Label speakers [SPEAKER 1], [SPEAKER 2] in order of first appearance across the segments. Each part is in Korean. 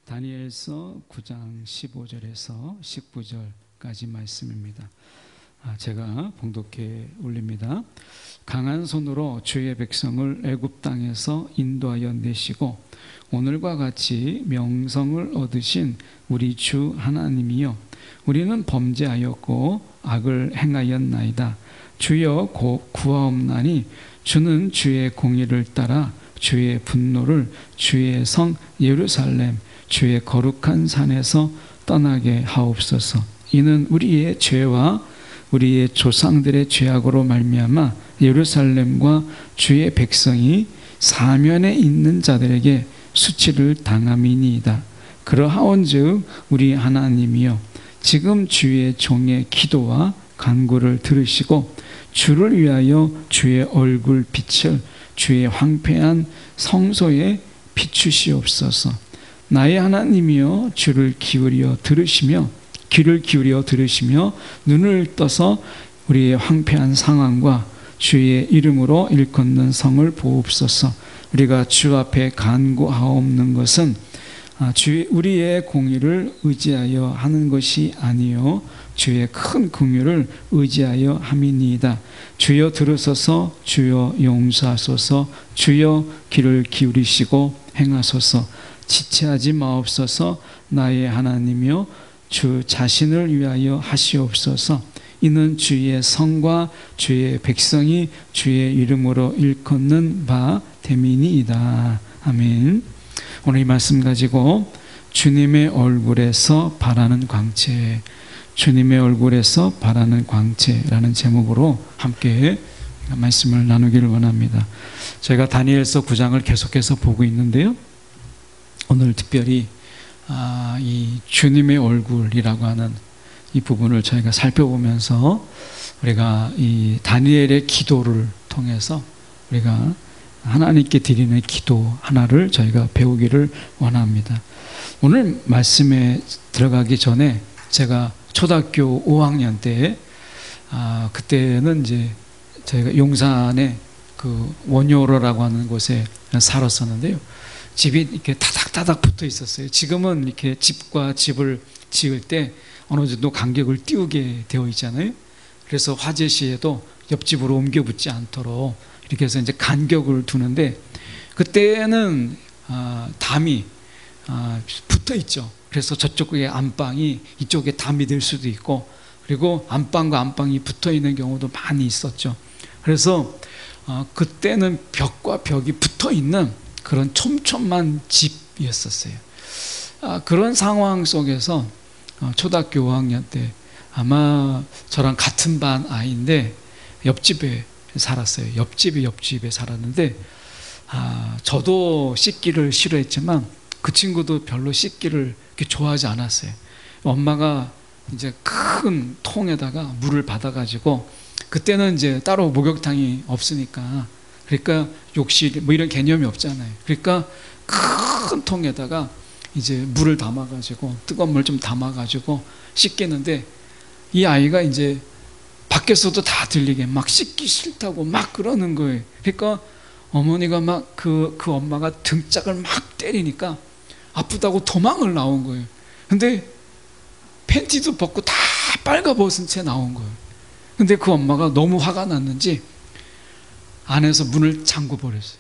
[SPEAKER 1] 다니엘서 9장 15절에서 19절까지 말씀입니다. 제가 봉독해 올립니다. 강한 손으로 주의 백성을 애굽 땅에서 인도하여 내시고 오늘과 같이 명성을 얻으신 우리 주 하나님이여, 우리는 범죄하였고 악을 행하였나이다. 주여 곧 구하옵나니 주는 주의 공의를 따라 주의 분노를 주의 성 예루살렘 주의 거룩한 산에서 떠나게 하옵소서. 이는 우리의 죄와 우리의 조상들의 죄악으로 말미암아 예루살렘과 주의 백성이 사면에 있는 자들에게 수치를 당함이니이다. 그러하온즉 우리 하나님이여, 지금 주의 종의 기도와 간구를 들으시고 주를 위하여 주의 얼굴 빛을 주의 황폐한 성소에 비추시옵소서. 나의 하나님이여, 귀를 기울여 들으시며 눈을 떠서 우리의 황폐한 상황과 주의 이름으로 일컫는 성을 보옵소서. 우리가 주 앞에 간구하옵는 것은 우리의 공의를 의지하여 하는 것이 아니요 주의 큰 긍휼을 의지하여 함이니이다. 주여 들으소서. 주여 용서하소서. 주여 귀를 기울이시고 행하소서. 지체하지 마옵소서. 나의 하나님이여, 주 자신을 위하여 하시옵소서. 이는 주의 성과 주의 백성이 주의 이름으로 일컫는 바 됨이니이다. 아멘. 오늘 이 말씀 가지고 주님의 얼굴에서 바라는 광채, 주님의 얼굴에서 바라는 광채라는 제목으로 함께 말씀을 나누기를 원합니다. 저희가 다니엘서 9장을 계속해서 보고 있는데요, 오늘 특별히 이 주님의 얼굴이라고 하는 이 부분을 저희가 살펴보면서 우리가 이 다니엘의 기도를 통해서 우리가 하나님께 드리는 기도 하나를 저희가 배우기를 원합니다. 오늘 말씀에 들어가기 전에 제가 초등학교 5학년 때 그때는 이제 저희가 용산에 그 원효로라고 하는 곳에 살았었는데요, 집이 이렇게 다닥다닥 붙어 있었어요. 지금은 이렇게 집과 집을 지을 때 어느 정도 간격을 띄우게 되어 있잖아요. 그래서 화재 시에도 옆집으로 옮겨 붙지 않도록 이렇게 해서 이제 간격을 두는데, 그때는 담이 붙어 있죠. 그래서 저쪽에 안방이 이쪽에 담이 될 수도 있고, 그리고 안방과 안방이 붙어 있는 경우도 많이 있었죠. 그래서 그때는 벽과 벽이 붙어 있는 그런 촘촘한 집이었었어요. 그런 상황 속에서 초등학교 5학년 때 아마 저랑 같은 반 아이인데 옆집에 살았어요. 옆집에 살았는데 저도 씻기를 싫어했지만 그 친구도 별로 씻기를 이렇게 좋아하지 않았어요. 엄마가 이제 큰 통에다가 물을 받아가지고, 그때는 이제 따로 목욕탕이 없으니까, 그러니까 욕실 뭐 이런 개념이 없잖아요. 그러니까 큰 통에다가 이제 물을 담아가지고 뜨거운 물 좀 담아가지고 씻겠는데, 이 아이가 이제 밖에서도 다 들리게 막 씻기 싫다고 막 그러는 거예요. 그러니까 어머니가 막 그 엄마가 등짝을 막 때리니까 아프다고 도망을 나온 거예요. 근데 팬티도 벗고 다 빨가벗은 채 나온 거예요. 근데 그 엄마가 너무 화가 났는지 안에서 문을 잠궈버렸어요.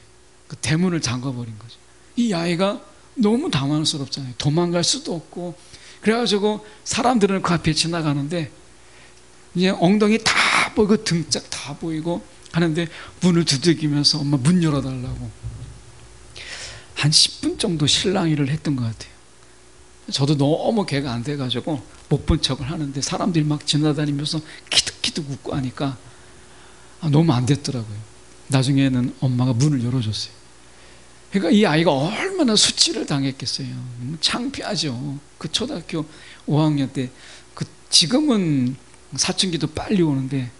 [SPEAKER 1] 그 대문을 잠궈버린 거죠. 이 아이가 너무 당황스럽잖아요. 도망갈 수도 없고. 그래가지고 사람들은 그 앞에 지나가는데 이제 엉덩이 다 보이고 등짝 다 보이고 하는데 문을 두들기면서 엄마 문 열어달라고 한 10분 정도 실랑이를 했던 것 같아요. 저도 너무 개가 안 돼가지고 못 본 척을 하는데 사람들이 막 지나다니면서 키득키득 웃고 하니까 너무 안 됐더라고요. 나중에는 엄마가 문을 열어줬어요. 그러니까 이 아이가 얼마나 수치를 당했겠어요. 창피하죠. 그 초등학교 5학년 때, 지금은 사춘기도 빨리 오는데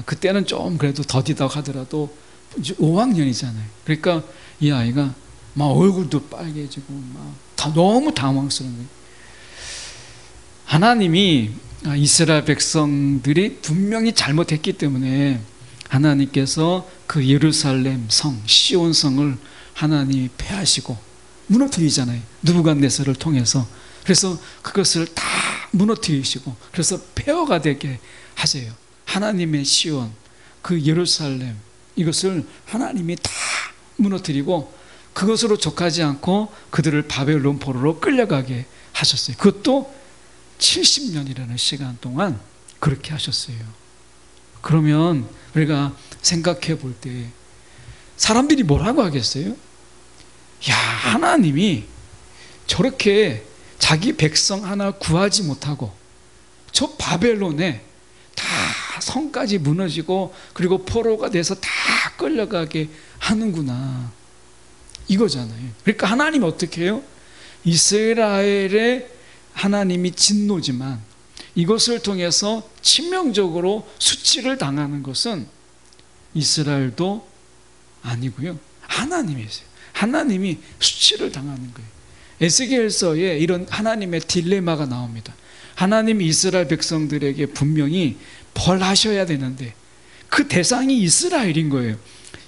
[SPEAKER 1] 그때는 좀 그래도 더디다고 하더라도 5학년이잖아요. 그러니까 이 아이가 막 얼굴도 빨개지고 막 너무 당황스러운 거예요. 하나님이 이스라엘 백성들이 분명히 잘못했기 때문에 하나님께서 그 예루살렘 성, 시온성을 하나님이 패하시고 무너뜨리잖아요. 느부갓네살을 통해서. 그래서 그것을 다 무너뜨리시고 그래서 폐허가 되게 하세요. 하나님의 시온, 그 예루살렘, 이것을 하나님이 다 무너뜨리고 그것으로 족하지 않고 그들을 바벨론 포로로 끌려가게 하셨어요. 그것도 70년이라는 시간 동안 그렇게 하셨어요. 그러면 우리가 생각해 볼 때 사람들이 뭐라고 하겠어요? 야, 하나님이 저렇게 자기 백성 하나 구하지 못하고 저 바벨론에 다 성까지 무너지고 그리고 포로가 돼서 다 끌려가게 하는구나, 이거잖아요. 그러니까 하나님이 어떻게 해요? 이스라엘의 하나님이 진노지만 이것을 통해서 치명적으로 수치를 당하는 것은 이스라엘도 아니고요, 하나님이세요. 하나님이 수치를 당하는 거예요. 에스겔서에 이런 하나님의 딜레마가 나옵니다. 하나님이 이스라엘 백성들에게 분명히 벌하셔야 되는데 그 대상이 이스라엘인 거예요.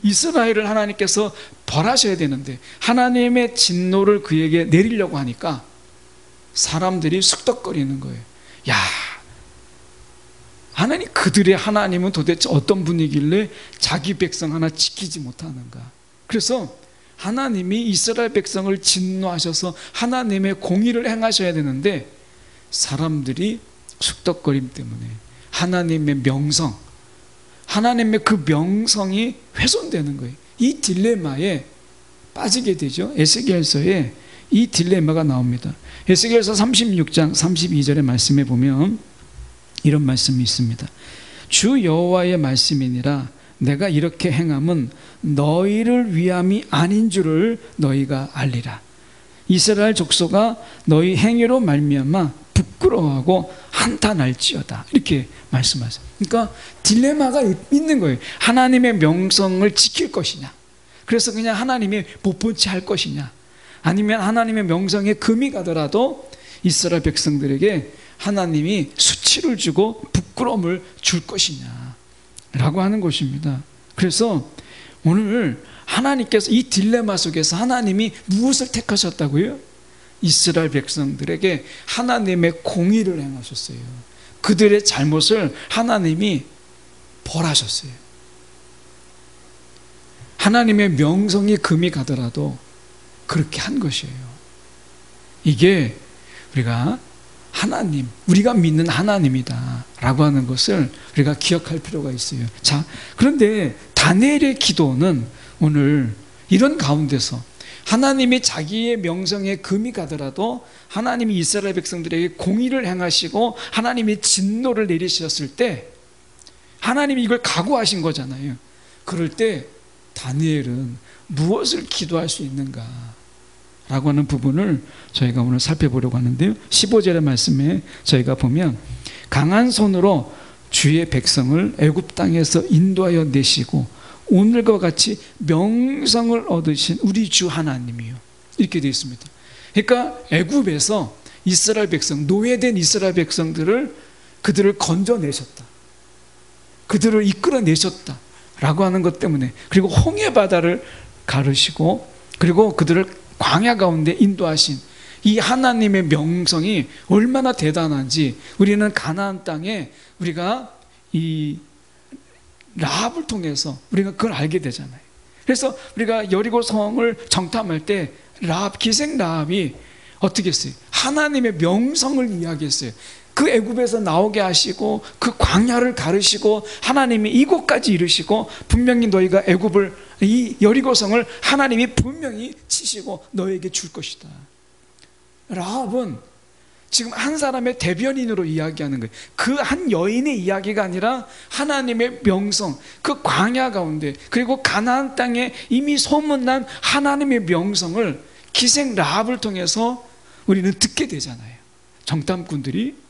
[SPEAKER 1] 이스라엘을 하나님께서 벌하셔야 되는데 하나님의 진노를 그에게 내리려고 하니까 사람들이 숙덕거리는 거예요. 야, 하나님, 그들의 하나님은 도대체 어떤 분이길래 자기 백성 하나 지키지 못하는가. 그래서 하나님이 이스라엘 백성을 진노하셔서 하나님의 공의를 행하셔야 되는데 사람들이 숙덕거림 때문에 하나님의 명성, 하나님의 그 명성이 훼손되는 거예요. 이 딜레마에 빠지게 되죠. 에스겔서에 이 딜레마가 나옵니다. 에스겔서 36장 32절의 말씀에 보면 이런 말씀이 있습니다. 주 여호와의 말씀이니라 내가 이렇게 행함은 너희를 위함이 아닌 줄을 너희가 알리라. 이스라엘 족속아 너희 행위로 말미암아 부끄러워하고 한탄할지어다. 이렇게 말씀하세요. 그러니까 딜레마가 있는 거예요. 하나님의 명성을 지킬 것이냐, 그래서 그냥 하나님이 못 본 채 할 것이냐, 아니면 하나님의 명성에 금이 가더라도 이스라엘 백성들에게 하나님이 수치를 주고 부끄러움을 줄 것이냐 라고 하는 것입니다. 그래서 오늘 하나님께서 이 딜레마 속에서 하나님이 무엇을 택하셨다고요? 이스라엘 백성들에게 하나님의 공의를 행하셨어요. 그들의 잘못을 하나님이 벌하셨어요. 하나님의 명성이 금이 가더라도 그렇게 한 것이에요. 이게 우리가 하나님, 우리가 믿는 하나님이다 라고 하는 것을 우리가 기억할 필요가 있어요. 자, 그런데 다니엘의 기도는 오늘 이런 가운데서 하나님이 자기의 명성에 금이 가더라도 하나님이 이스라엘 백성들에게 공의를 행하시고 하나님이 진노를 내리셨을 때 하나님이 이걸 각오하신 거잖아요. 그럴 때 다니엘은 무엇을 기도할 수 있는가 라고 하는 부분을 저희가 오늘 살펴보려고 하는데요. 15절의 말씀에 저희가 보면 강한 손으로 주의 백성을 애굽 땅에서 인도하여 내시고 오늘과 같이 명성을 얻으신 우리 주 하나님이요, 이렇게 되어 있습니다. 그러니까 애굽에서 이스라엘 백성, 노예된 이스라엘 백성들을 그들을 건져내셨다, 그들을 이끌어내셨다 라고 하는 것 때문에, 그리고 홍해 바다를 가르시고 그리고 그들을 광야 가운데 인도하신 이 하나님의 명성이 얼마나 대단한지 우리는 가나안 땅에 우리가 이 라합을 통해서 우리가 그걸 알게 되잖아요. 그래서 우리가 여리고 성을 정탐할 때 라합, 기생 라합이 어떻게 했어요? 하나님의 명성을 이야기했어요. 그 애굽에서 나오게 하시고 그 광야를 가르시고 하나님이 이곳까지 이르시고 분명히 너희가 애굽을, 이 여리고성을 하나님이 분명히 치시고 너에게 줄 것이다. 라합은 지금 한 사람의 대변인으로 이야기하는 거예요. 그 한 여인의 이야기가 아니라 하나님의 명성, 그 광야 가운데 그리고 가나안 땅에 이미 소문난 하나님의 명성을 기생 라합을 통해서 우리는 듣게 되잖아요. 정탐꾼들이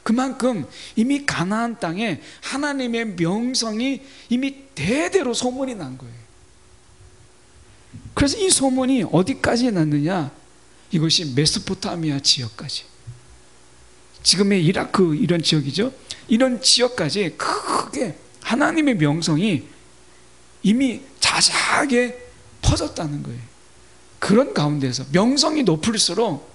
[SPEAKER 1] 그만큼 이미 가나안 땅에 하나님의 명성이 이미 대대로 소문이 난 거예요. 그래서 이 소문이 어디까지 났느냐? 이것이 메소포타미아 지역까지, 지금의 이라크 이런 지역이죠. 이런 지역까지 크게 하나님의 명성이 이미 자자하게 퍼졌다는 거예요. 그런 가운데서 명성이 높을수록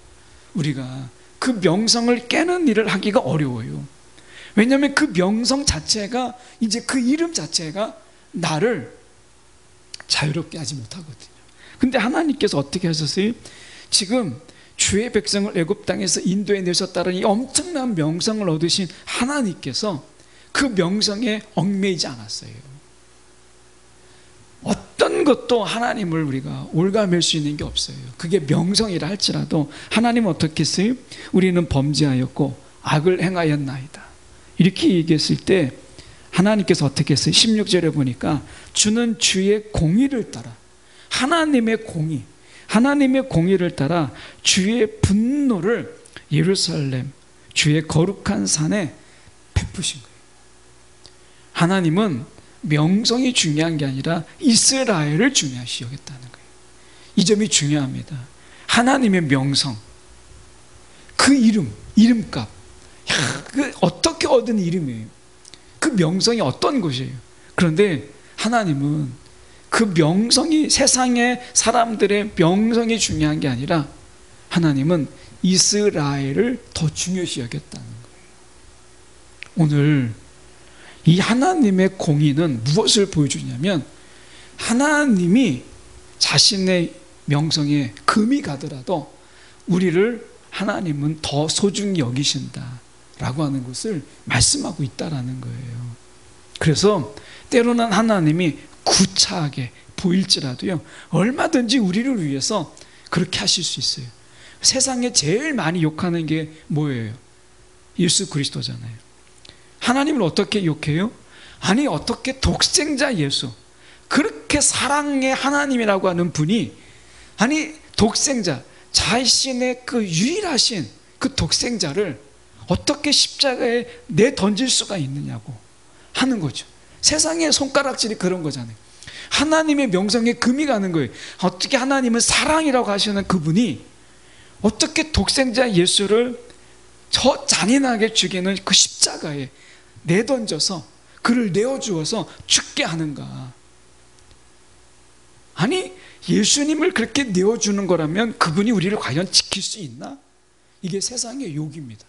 [SPEAKER 1] 우리가 그 명성을 깨는 일을 하기가 어려워요. 왜냐하면 그 명성 자체가, 이제 그 이름 자체가 나를 자유롭게 하지 못하거든요. 근데 하나님께서 어떻게 하셨어요? 지금 주의 백성을 애굽 땅에서 인도해 내셨다는 이 엄청난 명성을 얻으신 하나님께서 그 명성에 얽매이지 않았어요. 어떤 것도 하나님을 우리가 올가맬 수 있는 게 없어요. 그게 명성이라 할지라도 하나님은 어떻게 했어요? 우리는 범죄하였고 악을 행하였나이다, 이렇게 얘기했을 때 하나님께서 어떻게 했어요? 16절에 보니까 주는 주의 공의를 따라, 하나님의 공의, 하나님의 공의를 따라 주의 분노를 예루살렘 주의 거룩한 산에 베푸신 거예요. 하나님은 명성이 중요한 게 아니라 이스라엘을 중요시 여겼다는 거예요. 이 점이 중요합니다. 하나님의 명성, 그 이름값, 그 어떻게 얻은 이름이에요. 그 명성이 어떤 것이에요. 그런데 하나님은 그 명성이, 세상의 사람들의 명성이 중요한 게 아니라 하나님은 이스라엘을 더 중요시 여겼다는 거예요. 오늘 이 하나님의 공의는 무엇을 보여주냐면, 하나님이 자신의 명성에 금이 가더라도 우리를 하나님은 더 소중히 여기신다라고 하는 것을 말씀하고 있다라는 거예요. 그래서 때로는 하나님이 구차하게 보일지라도요, 얼마든지 우리를 위해서 그렇게 하실 수 있어요. 세상에 제일 많이 욕하는 게 뭐예요? 예수 그리스도잖아요. 하나님을 어떻게 욕해요? 아니, 어떻게 독생자 예수, 그렇게 사랑의 하나님이라고 하는 분이, 아니 독생자, 자신의 그 유일하신 그 독생자를 어떻게 십자가에 내던질 수가 있느냐고 하는 거죠. 세상의 손가락질이 그런 거잖아요. 하나님의 명성에 금이 가는 거예요. 어떻게 하나님은 사랑이라고 하시는 그분이 어떻게 독생자 예수를 저 잔인하게 죽이는 그 십자가에 내던져서 그를 내어주어서 죽게 하는가? 아니, 예수님을 그렇게 내어주는 거라면 그분이 우리를 과연 지킬 수 있나? 이게 세상의 욕입니다.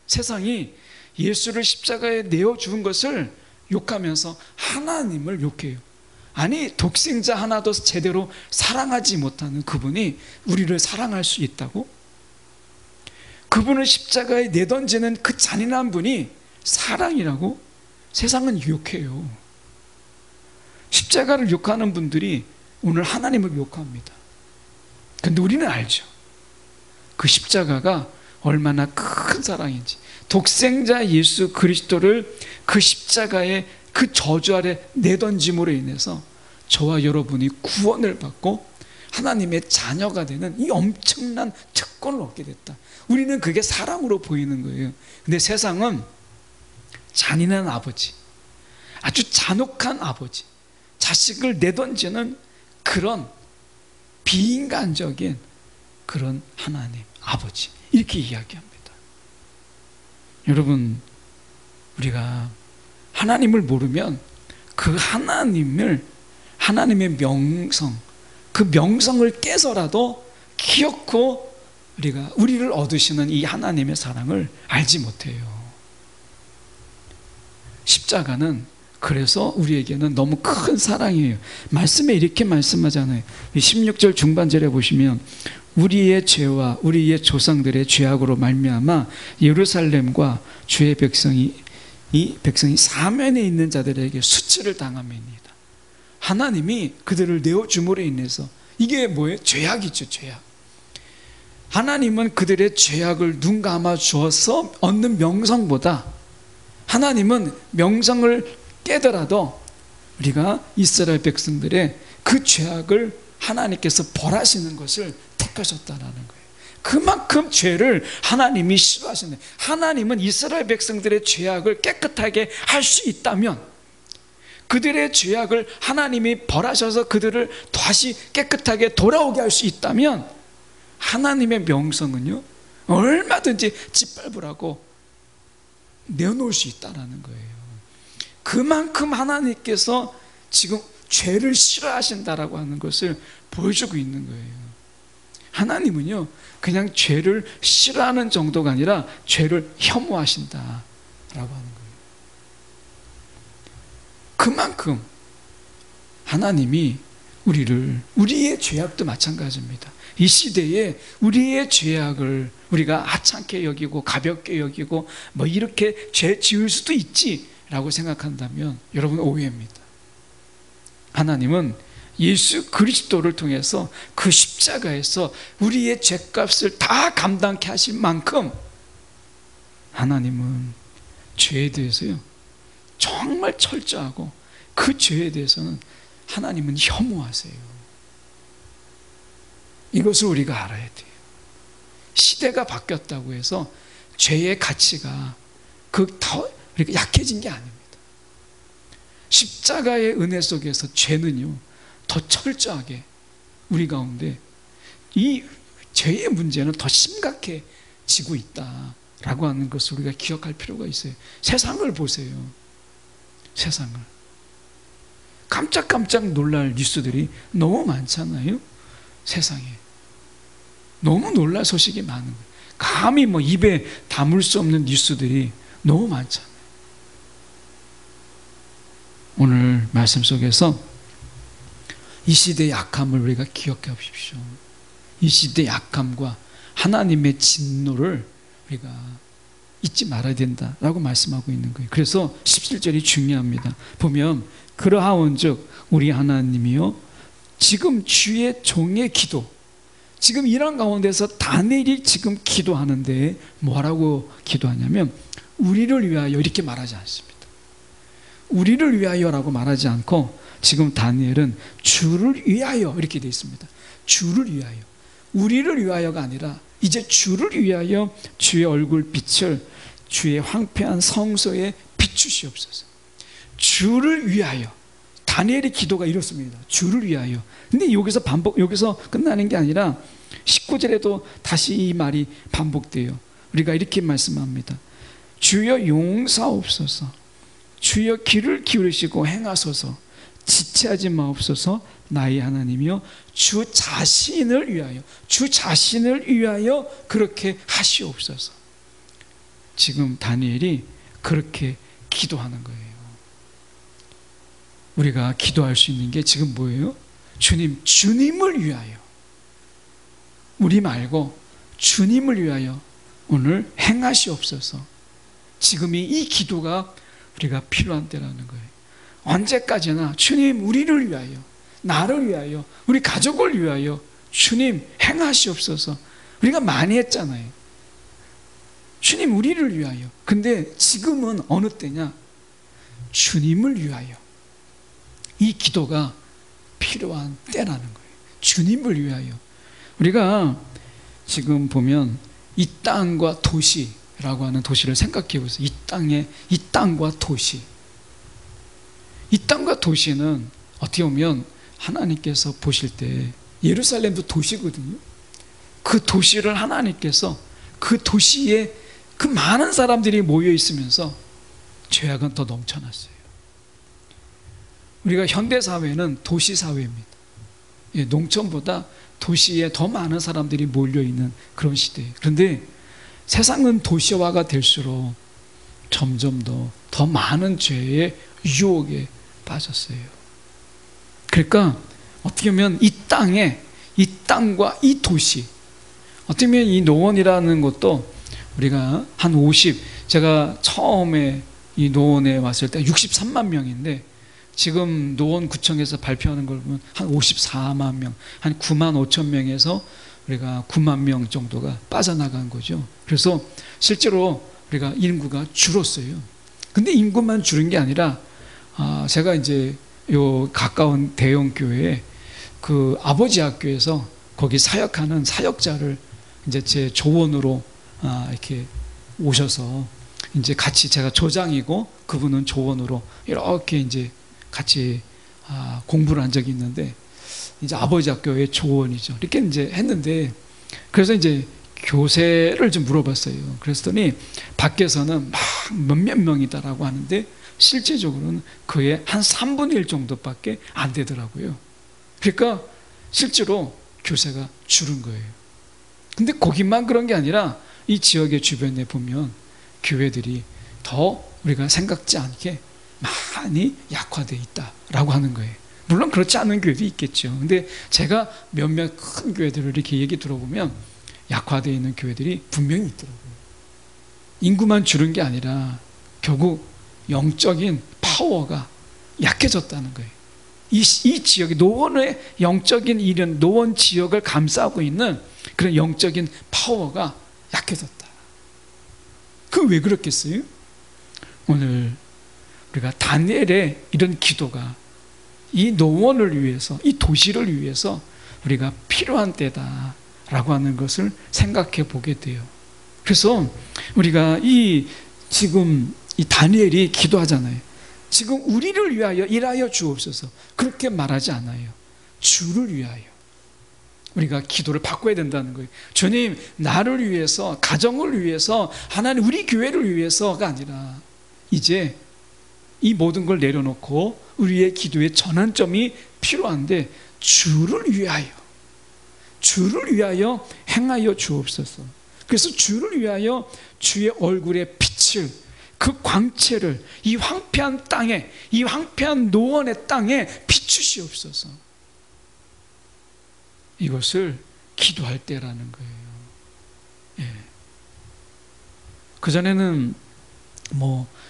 [SPEAKER 1] 세상이 예수를 십자가에 내어준 것을 욕하면서 하나님을 욕해요. 아니, 독생자 하나도 제대로 사랑하지 못하는 그분이 우리를 사랑할 수 있다고? 그분을 십자가에 내던지는 그 잔인한 분이 사랑이라고? 세상은 욕해요. 십자가를 욕하는 분들이 오늘 하나님을 욕합니다. 그런데 우리는 알죠. 그 십자가가 얼마나 큰 사랑인지. 독생자 예수 그리스도를 그 십자가에 그 저주 아래 내던짐으로 인해서 저와 여러분이 구원을 받고 하나님의 자녀가 되는 이 엄청난 특권을 얻게 됐다. 우리는 그게 사랑으로 보이는 거예요. 근데 세상은 잔인한 아버지, 아주 잔혹한 아버지, 자식을 내던지는 그런 비인간적인 그런 하나님, 아버지, 이렇게 이야기합니다. 여러분, 우리가 하나님을 모르면 그 하나님의 명성, 그 명성을 깨서라도 기어코 우리를 얻으시는 이 하나님의 사랑을 알지 못해요. 십자가는 그래서 우리에게는 너무 큰 사랑이에요. 말씀에 이렇게 말씀하잖아요. 16절 중반절에 보시면 우리의 죄와 우리의 조상들의 죄악으로 말미암아 예루살렘과 주의 백성이, 이 백성이 사면에 있는 자들에게 수치를 당함이니이다. 하나님이 그들을 내어줌으로 인해서, 이게 뭐예요? 죄악이죠, 죄악. 하나님은 그들의 죄악을 눈 감아 주어서 얻는 명성보다, 하나님은 명성을 깨더라도 우리가 이스라엘 백성들의 그 죄악을 하나님께서 벌하시는 것을 택하셨다라는 거예요. 그만큼 죄를 하나님이 싫어하시는, 하나님은 이스라엘 백성들의 죄악을 깨끗하게 할 수 있다면, 그들의 죄악을 하나님이 벌하셔서 그들을 다시 깨끗하게 돌아오게 할 수 있다면, 하나님의 명성은요 얼마든지 짓밟으라고 내어놓을 수 있다는 거예요. 그만큼 하나님께서 지금 죄를 싫어하신다라고 하는 것을 보여주고 있는 거예요. 하나님은요, 그냥 죄를 싫어하는 정도가 아니라 죄를 혐오하신다라고 하는 거예요. 그만큼 하나님이 우리의 죄악도 마찬가지입니다. 이 시대에 우리의 죄악을 우리가 하찮게 여기고 가볍게 여기고 뭐 이렇게 죄 지을 수도 있지라고 생각한다면 여러분 오해입니다. 하나님은 예수 그리스도를 통해서 그 십자가에서 우리의 죄값을 다 감당케 하실 만큼 하나님은 죄에 대해서요 정말 철저하고 그 죄에 대해서는 하나님은 혐오하세요. 이것을 우리가 알아야 돼요. 시대가 바뀌었다고 해서 죄의 가치가 더 약해진 게 아닙니다. 십자가의 은혜 속에서 죄는요 더 철저하게 우리 가운데 이 죄의 문제는 더 심각해지고 있다라고 하는 것을 우리가 기억할 필요가 있어요. 세상을 보세요. 세상을 깜짝깜짝 놀랄 뉴스들이 너무 많잖아요. 세상에 너무 놀랄 소식이 많은 거예요. 감히 뭐 입에 담을 수 없는 뉴스들이 너무 많잖아요. 오늘 말씀 속에서 이 시대의 약함을 우리가 기억해 보십시오. 이 시대의 약함과 하나님의 진노를 우리가 잊지 말아야 된다라고 말씀하고 있는 거예요. 그래서 17절이 중요합니다. 보면 그러하온즉 우리 하나님이요 지금 주의 종의 기도, 지금 이런 가운데서 다니엘이 지금 기도하는데 뭐라고 기도하냐면 우리를 위하여 이렇게 말하지 않습니다. 우리를 위하여라고 말하지 않고 지금 다니엘은 주를 위하여 이렇게 되어 있습니다. 주를 위하여, 우리를 위하여가 아니라 이제 주를 위하여 주의 얼굴 빛을 주의 황폐한 성소에 비추시옵소서. 주를 위하여. 다니엘의 기도가 이렇습니다. 주를 위하여. 근데 여기서 끝나는 게 아니라 19절에도 다시 이 말이 반복돼요. 우리가 이렇게 말씀합니다. 주여 용사옵소서. 주여 귀를 기울이시고 행하소서. 지체하지 마옵소서. 나의 하나님이여 주 자신을 위하여 그렇게 하시옵소서. 지금 다니엘이 그렇게 기도하는 거예요. 우리가 기도할 수 있는 게 지금 뭐예요? 주님을 위하여, 우리 말고 주님을 위하여 오늘 행하시옵소서. 지금이 이 기도가 우리가 필요한 때라는 거예요. 언제까지나 주님 우리를 위하여, 나를 위하여, 우리 가족을 위하여 주님 행하시옵소서. 우리가 많이 했잖아요. 주님 우리를 위하여. 근데 지금은 어느 때냐? 주님을 위하여. 이 기도가 필요한 때라는 거예요. 주님을 위하여. 우리가 지금 보면 이 땅과 도시라고 하는 도시를 생각해 보세요. 이 땅과 도시. 이 땅과 도시는 어떻게 보면 하나님께서 보실 때 예루살렘도 도시거든요. 그 도시를 하나님께서 그 도시에 그 많은 사람들이 모여 있으면서 죄악은 더 넘쳐났어요. 우리가 현대사회는 도시사회입니다. 농촌보다 도시에 더 많은 사람들이 몰려있는 그런 시대예요. 그런데 세상은 도시화가 될수록 점점 더 많은 죄의 유혹에 빠졌어요. 그러니까 어떻게 보면 이 땅과 이 도시, 어떻게 보면 이 노원이라는 것도 우리가 제가 처음에 이 노원에 왔을 때 63만 명인데 지금 노원구청에서 발표하는 걸 보면 한 54만 명, 한 9만 5천 명에서 우리가 9만 명 정도가 빠져나간 거죠. 그래서 실제로 우리가 인구가 줄었어요. 근데 인구만 줄은 게 아니라 제가 이제 요 가까운 대형 교회에 그 아버지 학교에서 거기 사역하는 사역자를 이제 제 조원으로 이렇게 오셔서 이제 같이 제가 조장이고 그분은 조원으로 이렇게 이제 같이 공부를 한 적이 있는데 이제 아버지 학교의 조원이죠. 이렇게 이제 했는데 그래서 이제 교세를 좀 물어봤어요. 그랬더니 밖에서는 막 몇몇 명이다라고 하는데 실제적으로는 그의 한 3분의 1 정도밖에 안 되더라고요. 그러니까 실제로 교세가 줄은 거예요. 근데 거기만 그런 게 아니라 이 지역의 주변에 보면 교회들이 더 우리가 생각지 않게 많이 약화되어 있다라고 하는 거예요. 물론 그렇지 않은 교회도 있겠죠. 근데 제가 몇몇 큰 교회들을 이렇게 얘기 들어보면 약화되어 있는 교회들이 분명히 있더라고요. 인구만 줄은 게 아니라 결국 영적인 파워가 약해졌다는 거예요. 이 지역이 노원의 영적인 일은 노원 지역을 감싸고 있는 그런 영적인 파워가 약해졌다. 그 왜 그렇겠어요? 오늘 우리가 다니엘의 이런 기도가 이 노원을 위해서, 이 도시를 위해서 우리가 필요한 때다라고 하는 것을 생각해 보게 돼요. 그래서 우리가 지금 이 다니엘이 기도하잖아요. 지금 우리를 위하여 일하여 주옵소서. 그렇게 말하지 않아요. 주를 위하여. 우리가 기도를 바꿔야 된다는 거예요. 주님, 나를 위해서, 가정을 위해서, 하나님 우리 교회를 위해서가 아니라 이제 이 모든 걸 내려놓고 우리의 기도의 전환점이 필요한데 주를 위하여 행하여 주옵소서. 그래서 주를 위하여 주의 얼굴의 빛을, 그 광채를 이 황폐한 땅에, 이 황폐한 노원의 땅에 비추시옵소서. 이것을 기도할 때라는 거예요. 예. 그전에는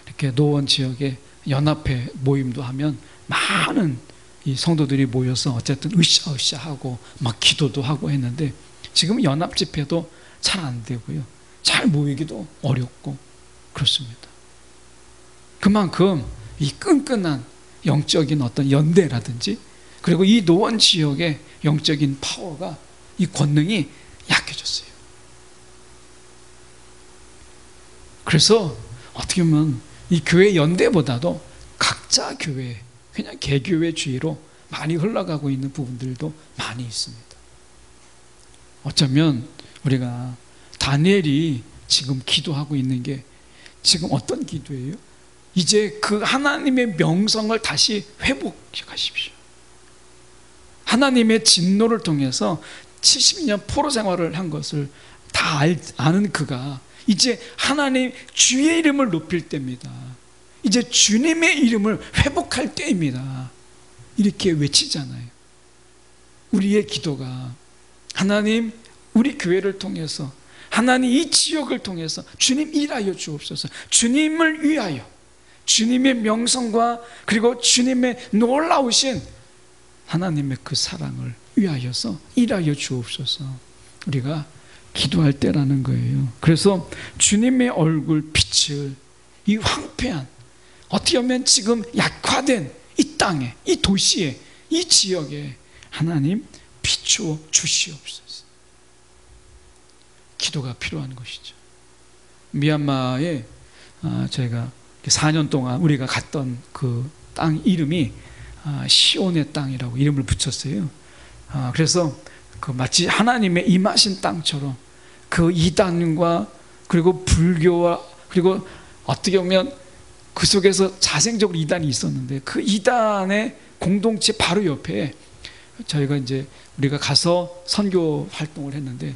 [SPEAKER 1] 이렇게 노원 지역에 연합회 모임도 하면 많은 이 성도들이 모여서 어쨌든 으쌰으쌰하고 막 기도도 하고 했는데 지금 연합 집회도 잘 안 되고요. 잘 모이기도 어렵고 그렇습니다. 그만큼 이 끈끈한 영적인 어떤 연대라든지 그리고 이 노원 지역의 영적인 파워가, 이 권능이 약해졌어요. 그래서 어떻게 보면 이 교회 연대보다도 각자 교회, 그냥 개교회주의로 많이 흘러가고 있는 부분들도 많이 있습니다. 어쩌면 우리가 다니엘이 지금 기도하고 있는 게 지금 어떤 기도예요? 이제 그 하나님의 명성을 다시 회복하십시오. 하나님의 진노를 통해서 70년 포로 생활을 한 것을 다 아는 그가 이제 하나님 주의 이름을 높일 때입니다. 이제 주님의 이름을 회복할 때입니다. 이렇게 외치잖아요. 우리의 기도가 하나님 우리 교회를 통해서, 하나님 이 지역을 통해서 주님 일하여 주옵소서. 주님을 위하여, 주님의 명성과 그리고 주님의 놀라우신 하나님의 그 사랑을 위하여서 일하여 주옵소서. 우리가 기도할 때라는 거예요. 그래서 주님의 얼굴 빛을 이 황폐한, 어떻게 보면 지금 약화된 이 땅에, 이 도시에, 이 지역에 하나님 비추어 주시옵소서. 기도가 필요한 것이죠. 미얀마에 저희가 4년 동안 우리가 갔던 그 땅 이름이 시온의 땅이라고 이름을 붙였어요. 그래서 그 마치 하나님의 임하신 땅처럼 그 이단과 그리고 불교와 그리고 어떻게 보면 그 속에서 자생적으로 이단이 있었는데 그 이단의 공동체 바로 옆에 저희가 이제 우리가 가서 선교 활동을 했는데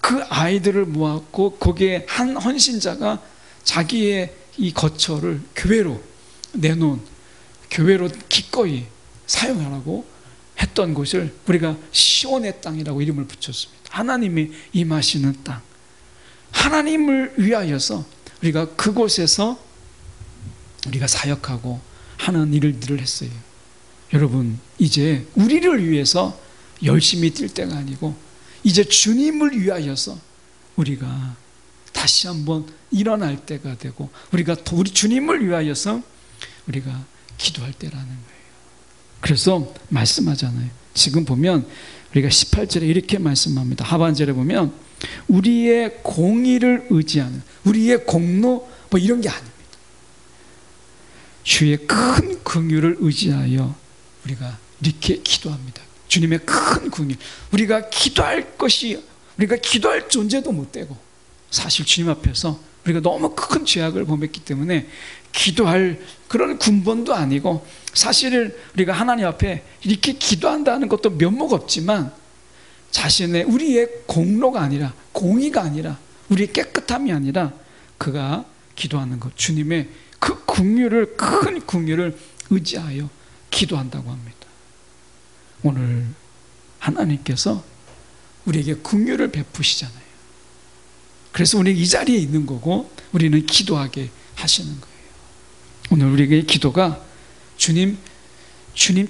[SPEAKER 1] 그 아이들을 모았고 거기에 한 헌신자가 자기의 이 거처를 교회로 내놓은, 교회로 기꺼이 사용하라고 했던 곳을 우리가 시온의 땅이라고 이름을 붙였습니다. 하나님이 임하시는 땅, 하나님을 위하여서 우리가 그곳에서 우리가 사역하고 하는 일들을 했어요. 여러분, 이제 우리를 위해서 열심히 뛸 때가 아니고 이제 주님을 위하여서 우리가 다시 한번 일어날 때가 되고 우리가 우리 주님을 위하여서 우리가 기도할 때라는 거예요. 그래서 말씀하잖아요. 지금 보면 우리가 18절에 이렇게 말씀합니다. 하반절에 보면 우리의 공의를 의지하는, 우리의 공로 뭐 이런 게 아닙니다. 주의 큰 긍휼을 의지하여 우리가 이렇게 기도합니다. 주님의 큰 긍휼. 우리가 기도할 것이, 우리가 기도할 존재도 못 되고 사실 주님 앞에서 우리가 너무 큰 죄악을 범했기 때문에 기도할 그런 군번도 아니고, 사실 우리가 하나님 앞에 이렇게 기도한다는 것도 면목 없지만 자신의 우리의 공로가 아니라, 공의가 아니라, 우리의 깨끗함이 아니라 그가 기도하는 것, 주님의 그 긍휼을, 큰 긍휼을 의지하여 기도한다고 합니다. 오늘 하나님께서 우리에게 긍휼을 베푸시잖아요. 그래서 우리 이 자리에 있는 거고, 우리는 기도하게 하시는 거예요. 오늘 우리에게 기도가 주님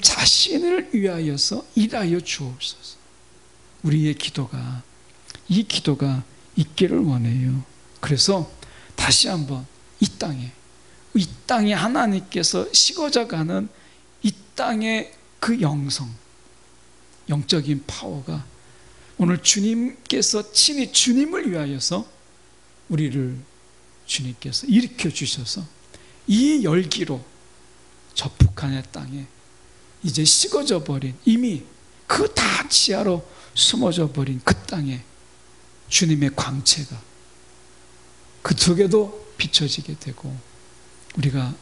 [SPEAKER 1] 자신을 위하여서 일하여 주옵소서. 우리의 기도가, 이 기도가 있기를 원해요. 그래서 다시 한번 이 땅에 하나님께서 식어져가는 이 땅의 그 영적인 파워가 오늘 주님께서 친히 주님을 위하여서 우리를 주님께서 일으켜 주셔서 이 열기로 저 북한의 땅에 이제 식어져 버린, 이미 그 다 지하로 숨어져 버린 그 땅에 주님의 광채가 그 속에도 비춰지게 되고, 우리가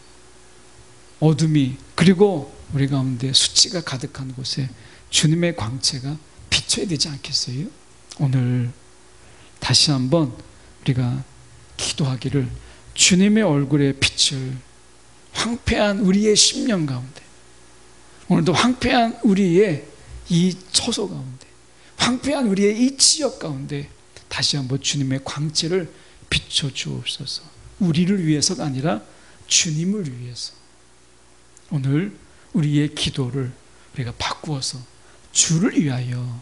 [SPEAKER 1] 어둠이, 그리고 우리 가운데 수치가 가득한 곳에 주님의 광채가 비춰야 되지 않겠어요? 오늘 다시 한번 우리가 기도하기를, 주님의 얼굴의 빛을 황폐한 우리의 심령 가운데, 오늘도 황폐한 우리의 이 처소 가운데, 황폐한 우리의 이 지역 가운데 다시 한번 주님의 광채를 비춰 주옵소서. 우리를 위해서가 아니라 주님을 위해서. 오늘 우리의 기도를 우리가 바꾸어서 주를 위하여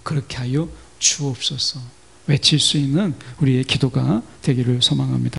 [SPEAKER 1] 그렇게 하여 주옵소서 외칠 수 있는 우리의 기도가 되기를 소망합니다.